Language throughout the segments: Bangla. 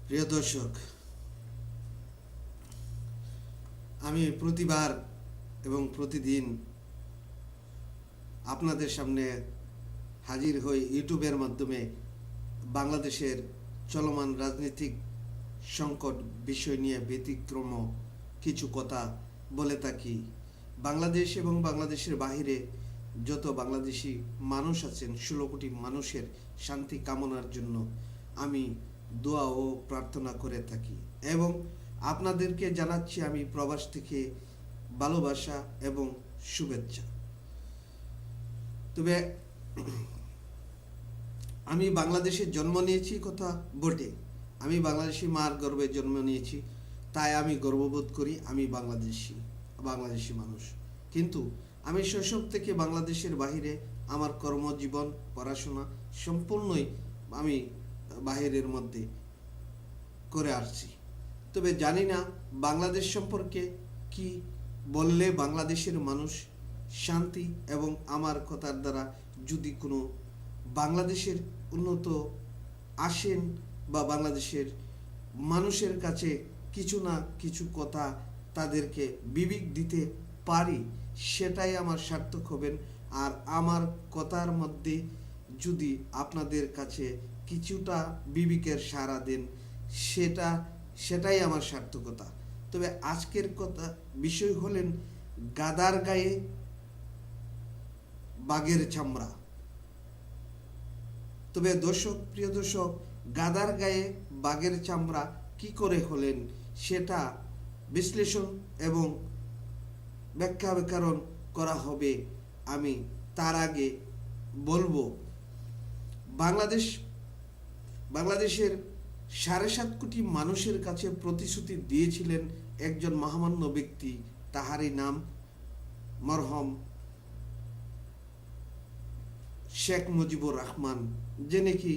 প্রিয় দর্শক, আমি প্রতিবার এবং প্রতিদিন আপনাদের সামনে হাজির হই ইউটিউবের মাধ্যমে বাংলাদেশের চলমান রাজনৈতিক সংকট বিষয় নিয়ে ব্যতিক্রম কিছু কথা বলে থাকি। বাংলাদেশ এবং বাংলাদেশের বাহিরে যত বাংলাদেশি মানুষ আছেন, 16 কোটি মানুষের শান্তি কামনার জন্য আমি দোয়া ও প্রার্থনা করে থাকি এবং আপনাদেরকে জানাচ্ছি আমি প্রবাস থেকে ভালোবাসা এবং শুভেচ্ছা। তবে আমি বাংলাদেশে জন্ম নিয়েছি কথা বটে, আমি বাংলাদেশি মার গর্ভে জন্ম নিয়েছি, তাই আমি গর্ববোধ করি আমি বাংলাদেশি মানুষ। কিন্তু আমি শৈশব থেকে বাংলাদেশের বাহিরে আমার কর্মজীবন পড়াশোনা সম্পূর্ণই আমি বাহিরের মধ্যে করে আসছি। তবে জানি না বাংলাদেশ সম্পর্কে কি বললে বাংলাদেশের মানুষ শান্তি এবং আমার কথার দ্বারা যদি কোনো বাংলাদেশের উন্নত আসেন বা বাংলাদেশের মানুষের কাছে কিছু না কিছু কথা তাদেরকে বিবেক দিতে পারি, সেটাই আমার সার্থক হবেন। আর আমার কথার মধ্যে যদি আপনাদের কাছে কিছুটা বিবেকের সাড়া দেন, সেটাই আমার সার্থকতা। তবে আজকের কথা বিষয় হলেন গাদার গায়ে বাঘের চামড়া। তবে প্রিয় দর্শক, গাদার গায়ে বাঘের চামড়া কি করে হলেন সেটা বিশ্লেষণ এবং ব্যাখ্যাকরণ করা হবে। আমি তার আগে বলবো, বাংলাদেশের 7.5 কোটি মানুষের কাছে প্রতিশ্রুতি দিয়েছিলেন একজন মহামান্য ব্যক্তি, তাহারই নাম মরহম শেখ মুজিবুর রহমান, যে নাকি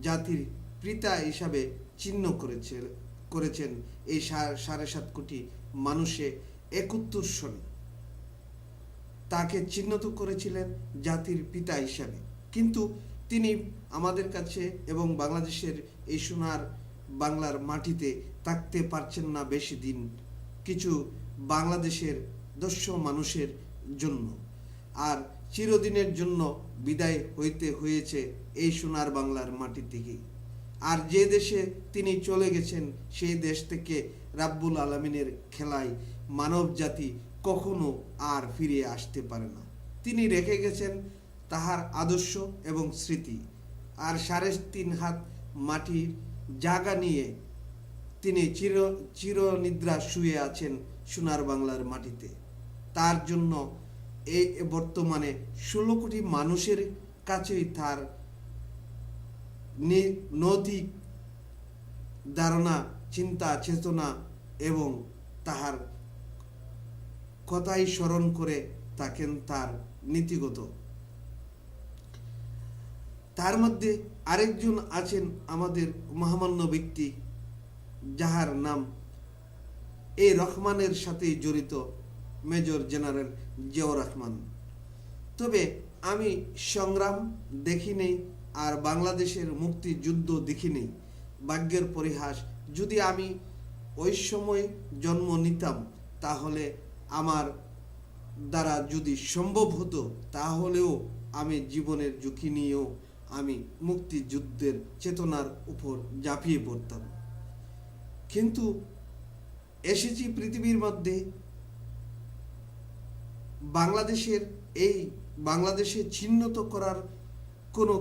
জাতির পিতা হিসাবে চিহ্ন করেছেন এই 7.5 কোটি মানুষে 71 সনে তাকে চিহ্নিত করেছিলেন জাতির পিতা হিসাবে। কিন্তু তিনি আমাদের কাছে এবং বাংলাদেশের এই সোনার বাংলার মাটিতে থাকতে পারছেন না বেশি দিন, কিছু বাংলাদেশের দস্যু মানুষের জন্য, আর চিরদিনের জন্য বিদায় হইতে হয়েছে এই সোনার বাংলার মাটি থেকে। আর যে দেশে তিনি চলে গেছেন সেই দেশ থেকে রাব্বুল আলামিনের খেলায় মানব জাতি কখনো আর ফিরে আসতে পারে না। তিনি রেখে গেছেন তাহার আদর্শ এবং স্মৃতি, আর 3.5 হাত মাটির জায়গা নিয়ে তিনি চিরনিদ্রা শুয়ে আছেন সোনার বাংলার মাটিতে। তার জন্য এই বর্তমানে 16 কোটি মানুষের কাছেই তার নৈতিক ধারণা, চিন্তা, চেতনা এবং তাহার কথাই স্মরণ করে থাকেন তার নীতিগত। তার মধ্যে আরেকজন আছেন আমাদের মহামান্য ব্যক্তি, যাহার নাম এই রহমানের সাথে জড়িত মেজর জেনারেল জিয়াউর রহমান। তবে আমি সংগ্রাম দেখিনি আর বাংলাদেশের মুক্তিযুদ্ধ দেখিনি। ভাগ্যের পরিহাস, যদি আমি ওই সময় জন্ম নিতাম তাহলে আমার দ্বারা যদি সম্ভব হতো তাহলেও আমি জীবনের ঝুঁকি নিয়েও আমি মুক্তিযুদ্ধের চেতনার উপর ঝাঁপিয়ে পড়তাম। কিন্তু এসেছি পৃথিবীর মধ্যে, বাংলাদেশে চিহ্নিত করার কোনো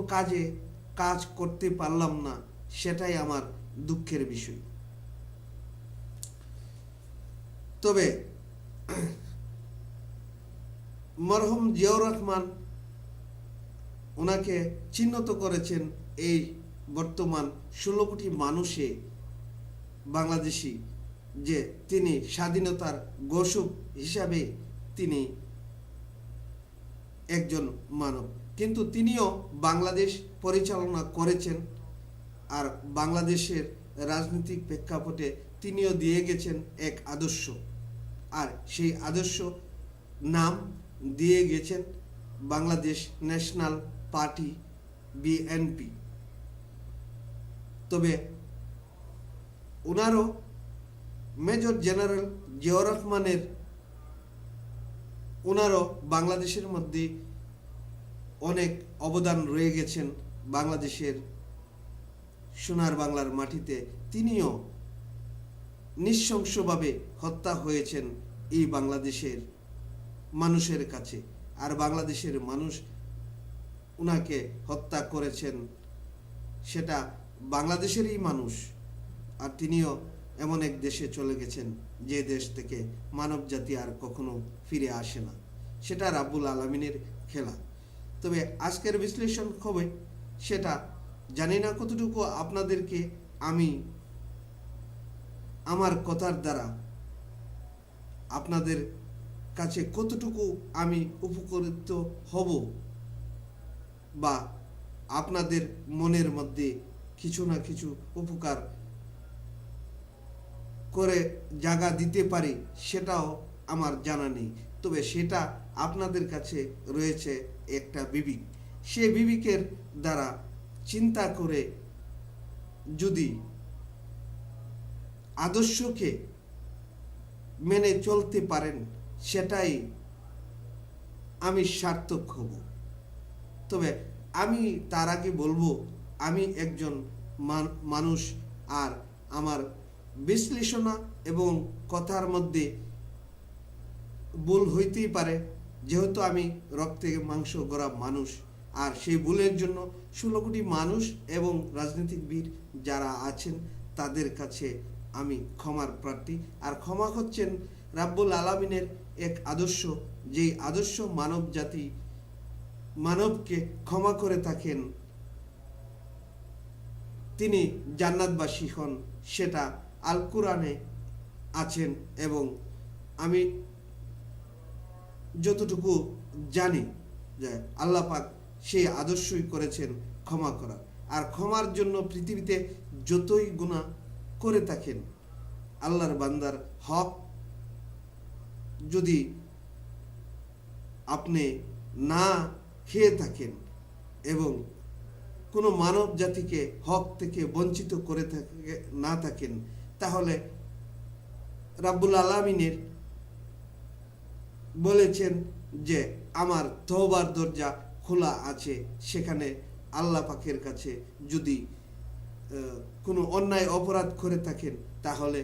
কাজ করতে পারলাম না, সেটাই আমার দুঃখের বিষয়। তবে মরহুম জিয়াউর রহমান ওনাকে চিহ্নিত করেছেন এই বর্তমান 16 কোটি মানুষে বাংলাদেশি, যে তিনি স্বাধীনতার ঘোষক হিসাবে তিনি একজন মানব। কিন্তু তিনিও বাংলাদেশ পরিচালনা করেছেন, আর বাংলাদেশের রাজনৈতিক প্রেক্ষাপটে তিনিও দিয়ে গেছেন এক আদর্শ, আর সেই আদর্শ নাম দিয়ে গেছেন বাংলাদেশ ন্যাশনাল পার্টি, বিএনপি। তবে ওনারও মেজর জেনারেল জিয়াউর রহমানের ওনারও বাংলাদেশের মধ্যে অনেক অবদান রয়ে গেছেন। বাংলাদেশের সোনার বাংলার মাটিতে তিনিও নৃশংসভাবে হত্যা হয়েছেন এই বাংলাদেশের মানুষের কাছে। আর বাংলাদেশের মানুষ উনাকে হত্যা করেছেন, সেটা বাংলাদেশেরই মানুষ। আর তিনিও এমন এক দেশে চলে গেছেন যে দেশ থেকে মানব জাতি আর কখনো ফিরে আসে না। সেটা রাব্বুল আলামিনের খেলা। তবে আজকের বিশ্লেষণ হবে সেটা জানি না কতটুকু আপনাদেরকে আমি আমার কথার দ্বারা আপনাদের কাছে কতটুকু আমি উপকৃত হব, বা আপনাদের মনের মধ্যে কিছু না কিছু উপকার করে জায়গা দিতে পারি, সেটাও আমার জানা নেই। তবে সেটা আপনাদের কাছে রয়েছে একটা বিবেক। সে বিবেকের দ্বারা চিন্তা করে যদি আদর্শকে মেনে চলতে পারেন, সেটাই আমি সার্থক হব। তবে আমি তার আগে বলবো, আমি একজন মানুষ, আর আমার বিশ্লেষণা এবং কথার মধ্যে ভুল হইতেই পারে, যেহেতু আমি রক্তে মাংস গড়া মানুষ। আর সেই ভুলের জন্য 16 কোটি মানুষ এবং রাজনীতিবিদ যারা আছেন তাদের কাছে আমি ক্ষমার প্রার্থী। আর ক্ষমা হচ্ছেন রাব্বুল আলামিনের এক আদর্শ, যেই আদর্শ মানব জাতি মানবকে ক্ষমা করে থাকেন, তিনি জান্নাতবাসী হন। সেটা আল কোরআনে আছেন এবং আমি যতটুকু জানি যে আল্লাহ পাক সেই আদর্শই করেছেন ক্ষমা করা। আর ক্ষমার জন্য পৃথিবীতে যতই গুনাহ করে থাকেন, আল্লাহর বান্দার হক যদি আপনি না খেয়ে থাকেন এবং কোনো মানব জাতিকে হক থেকে বঞ্চিত করে না থাকেন, তাহলে রাব্বুল আলামিনের বলেছেন যে আমার তওবার দরজা খোলা আছে। সেখানে আল্লাহ পাকের কাছে যদি কোনো অন্যায় অপরাধ করে থাকেন, তাহলে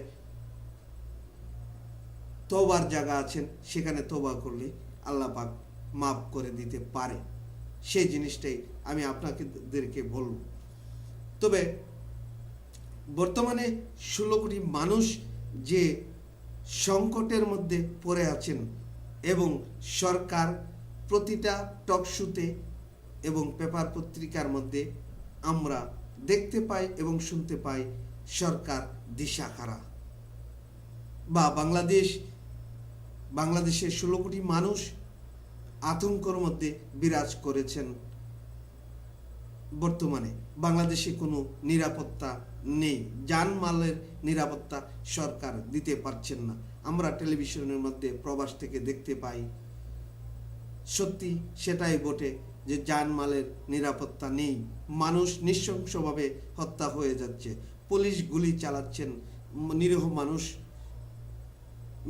তওবার জায়গা আছেন, সেখানে তওবা করলে আল্লাহ পাক মাফ করে দিতে পারে। সেই জিনিসটাই আমি আপনাদেরকে বলব। তবে বর্তমানে 16 কোটি মানুষ যে সংকটের মধ্যে পড়ে আছেন, এবং সরকার প্রতিটা টকশোতে এবং পেপার পত্রিকার মধ্যে আমরা দেখতে পাই এবং শুনতে পাই সরকার দিশাহারা, বা বাংলাদেশের 16 কোটি মানুষ আতঙ্কের মধ্যে বিরাজ করেছেন। বর্তমানে বাংলাদেশে কোনো নিরাপত্তা নেই, জানমালের নিরাপত্তা সরকার দিতে পারছেন না। আমরা টেলিভিশনের মধ্যে প্রবাস থেকে দেখতে পাই, সত্যি সেটাই বটে যে জানমালের নিরাপত্তা নেই। মানুষ নৃশংসভাবে হত্যা হয়ে যাচ্ছে, পুলিশ গুলি চালাচ্ছেন, নিরীহ মানুষ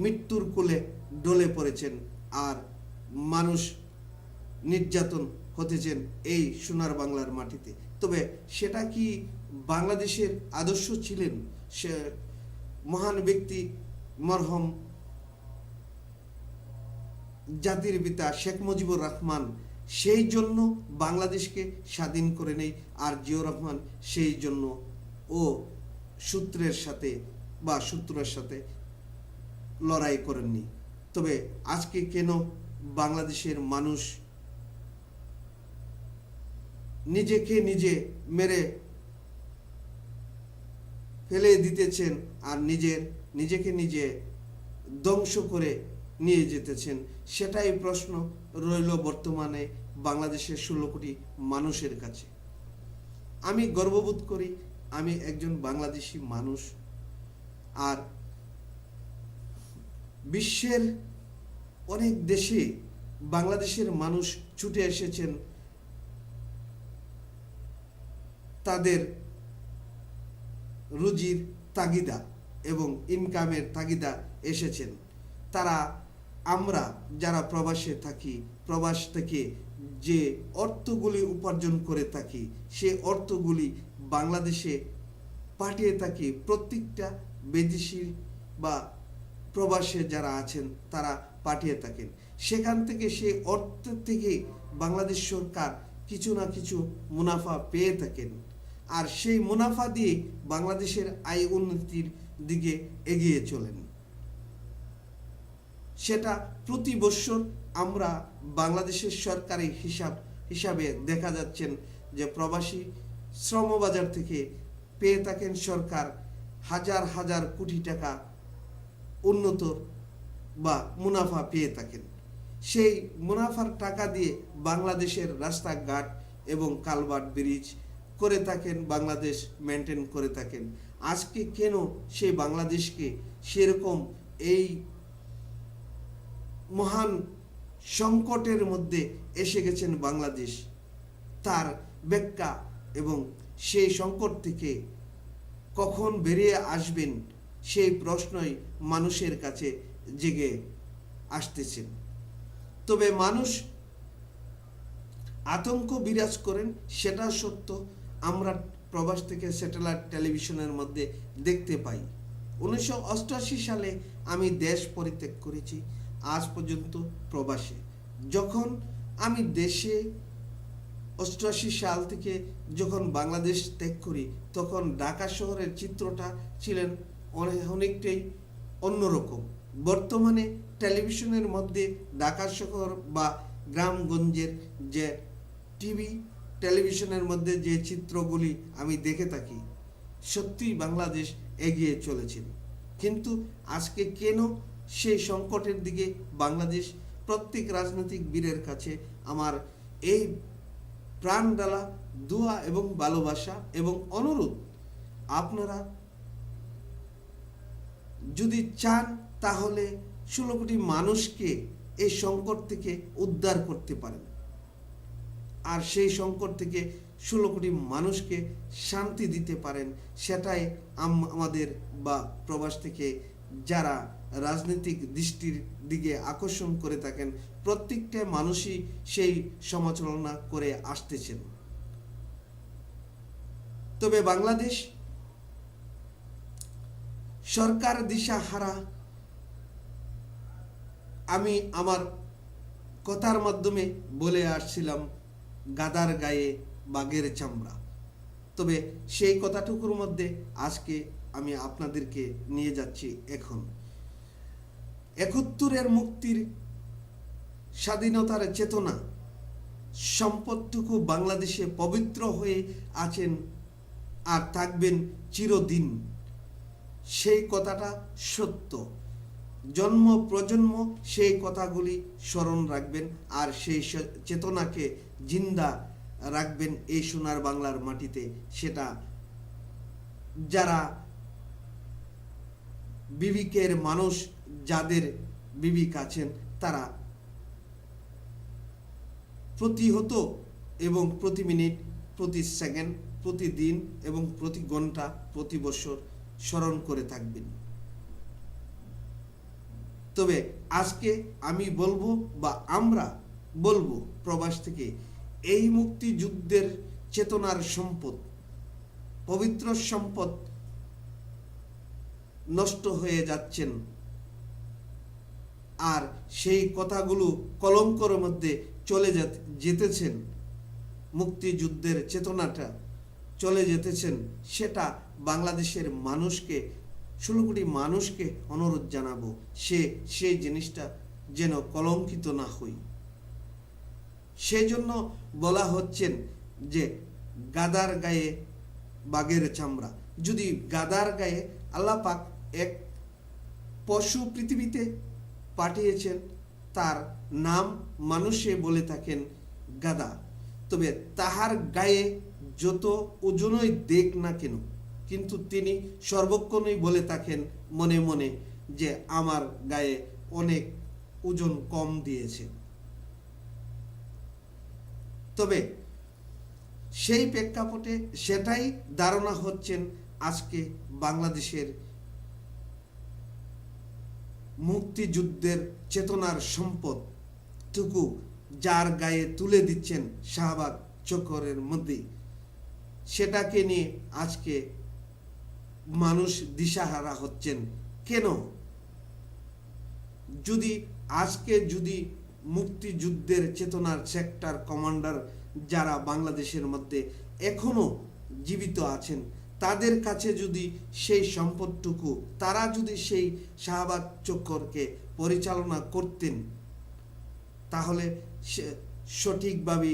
মৃত্যুর কোলে ডলে পড়েছেন, আর মানুষ নির্যাতন হতেছেন এই সোনার বাংলার মাটিতে। তবে সেটা কি বাংলাদেশের আদর্শ ছিলেন? সে মহান ব্যক্তি মরহম জাতির পিতা শেখ মুজিবুর রহমান সেই জন্য বাংলাদেশকে স্বাধীন করে নেই, আর জিয়াউর রহমান সেই জন্য ও শত্রুর সাথে লড়াই করেননি। তবে আজকে কেন বাংলাদেশের মানুষ নিজেকে নিজে মেরে ফেলে দিতেছেন আর নিজেকে নিজে ধ্বংস করে নিয়ে যেতেছেন? সেটাই প্রশ্ন রইল বর্তমানে বাংলাদেশের 16 কোটি মানুষের কাছে। আমি গর্ববোধ করি আমি একজন বাংলাদেশি মানুষ। আর বিশ্বের অনেক দেশে বাংলাদেশের মানুষ ছুটে এসেছেন তাদের রুজির তাগিদা এবং ইনকামের তাগিদা এসেছেন। তারা আমরা যারা প্রবাসে থাকি, প্রবাস থেকে যে অর্থগুলি উপার্জন করে থাকি, সে অর্থগুলি বাংলাদেশে পাঠিয়ে থাকি প্রত্যেকটা বিদেশি বা প্রবাসে যারা আছেন তারা পাঠিয়ে থাকেন। সেখান থেকে সেই অর্থ থেকে বাংলাদেশ সরকার কিছু না কিছু মুনাফা পেয়ে থাকেন, আর সেই মুনাফা দিয়ে বাংলাদেশের আয় উন্নতির দিকে এগিয়ে চলেন। সেটা প্রতি বছর আমরা বাংলাদেশের সরকারি হিসাবে দেখা যাচ্ছেন যে প্রবাসী শ্রমবাজার থেকে পেয়ে থাকেন সরকার হাজার হাজার কোটি টাকা উন্নত বা মুনাফা পেয়ে থাকেন। সেই মুনাফার টাকা দিয়ে বাংলাদেশের রাস্তাঘাট এবং কালভার্ট ব্রিজ করে থাকেন, বাংলাদেশ মেনটেন করে থাকেন। আজকে কেন সেই বাংলাদেশকে সেরকম এই মহান সংকটের মধ্যে এসে গেছেন বাংলাদেশ, তার ব্যাখ্যা এবং সেই সংকট থেকে কখন বেরিয়ে আসবেন সেই প্রশ্নই মানুষের কাছে জেগে আসতেছেন। তবে মানুষ আতঙ্ক বিরাজ করেন, সেটা সত্য। আমরা প্রবাস থেকে স্যাটেলাইট টেলিভিশনের মধ্যে দেখতে পাই। 1988 সালে আমি দেশ পরিত্যাগ করেছি, আজ পর্যন্ত প্রবাসে। যখন আমি দেশে 88 সাল থেকে যখন বাংলাদেশ ত্যাগ করি, তখন ঢাকা শহরের চিত্রটা ছিলেন অনেকটাই অন্যরকম। বর্তমানে টেলিভিশনের মধ্যে ঢাকা শহর বা গ্রামগঞ্জের যে টিভি টেলিভিশনের মধ্যে যে চিত্রগুলি আমি দেখে থাকি, সত্যি বাংলাদেশ এগিয়ে চলেছেন। কিন্তু আজকে কেন সেই সংকটের দিকে বাংলাদেশ? প্রত্যেক রাজনৈতিক বীরের কাছে আমার এই প্রাণ ডালা দোয়া এবং ভালোবাসা এবং অনুরোধ, আপনারা যদি চান তাহলে 16 কোটি মানুষকে এই সংকট থেকে উদ্ধার করতে পারেন, আর সেই সংকট থেকে 16 কোটি মানুষকে শান্তি দিতে পারেন। সেটাই আমাদের বা প্রবাস থেকে যারা রাজনৈতিক দৃষ্টির দিকে আকর্ষণ করে থাকেন, প্রত্যেকটা মানুষই সেই সমালোচনা করে আসতেছেন। তবে বাংলাদেশ সরকার দিশাহারা। আমি আমার কথার মাধ্যমে বলে আসছিলাম গাদার গায়ে বাঘের চামড়া। তবে সেই কথাটুকুর মধ্যে আজকে আমি আপনাদেরকে নিয়ে যাচ্ছি এখন 71-এর মুক্তির স্বাধীনতার চেতনা সম্পদটুকু বাংলাদেশে পবিত্র হয়ে আছেন আর থাকবেন চিরদিন। সেই কথাটা সত্য। জন্ম প্রজন্ম সেই কথাগুলি স্মরণ রাখবেন আর সেই চেতনাকে জিন্দা রাখবেন এই সোনার বাংলার মাটিতে। সেটা যারা বিবেকের মানুষ, যাদের বিবেক আছেন, তারা প্রতিহত এবং প্রতি মিনিট, প্রতি সেকেন্ড, প্রতিদিন এবং প্রতি ঘন্টা, প্রতি বছর স্মরণ করে থাকবেন। তবে আজকে আমি বলবো বা আমরা বলবো প্রবাস থেকে, এই মুক্তিযুদ্ধের চেতনার সম্পদ, পবিত্র সম্পদ নষ্ট হয়ে যাচ্ছেন, আর সেই কথাগুলো কলঙ্কর মধ্যে চলে যেতেছেন। মুক্তিযুদ্ধের চেতনাটা চলে যেতেছেন। সেটা বাংলাদেশের মানুষকে, 16 কোটি মানুষকে অনুরোধ জানাবো, সেই জিনিসটা যেন কলঙ্কিত না হই। সেই জন্য বলা হচ্ছেন যে গাদার গায়ে বাঘের চামড়া। যদি গাদার গায়ে, আল্লাহ পাক এক পশু পৃথিবীতে পাঠিয়েছেন, তার নাম মানুষে বলে থাকেন গাদা। তবে তাহার গায়ে যত ওজনই দেখ না কেন, কিন্তু তিনি সর্বক্ষণই বলে থাকেন মনে মনে যে আমার গায়ে অনেক ওজন কম দিয়েছে। তবে সেই প্রেক্ষাপটে সেটাই ধারণা হচ্ছেন আজকে বাংলাদেশের মুক্তিযুদ্ধের চেতনার সম্পদটুকু যার গায়ে তুলে দিচ্ছেন শাহবাগ চক্করের মধ্যে, সেটাকে নিয়ে আজকে মানুষ দিশাহারা হচ্ছেন। কেন? যদি মুক্তিযুদ্ধের চেতনার সেক্টর কমান্ডার যারা বাংলাদেশের মধ্যে এখনো জীবিত আছেন, তাদের কাছে যদি সেই সম্পদটুকু, তারা যদি সেই শাহবাগ চক্করকে পরিচালনা করতেন, তাহলে সঠিকভাবে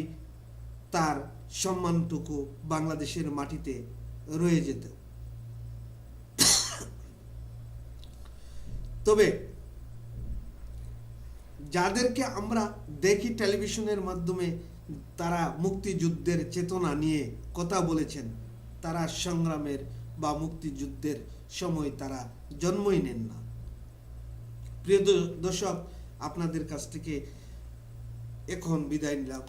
তার সম্মানটুকু বাংলাদেশের মাটিতে রয়ে যেত। তবে যাদেরকে আমরা দেখি টেলিভিশনের মাধ্যমে তারা মুক্তিযুদ্ধের চেতনা নিয়ে কথা বলেছেন, তারা সংগ্রামের বা মুক্তিযুদ্ধের সময় তারা জন্মই নেন না। প্রিয় দর্শক, আপনাদের কাছ থেকে এখন বিদায় নিলাম।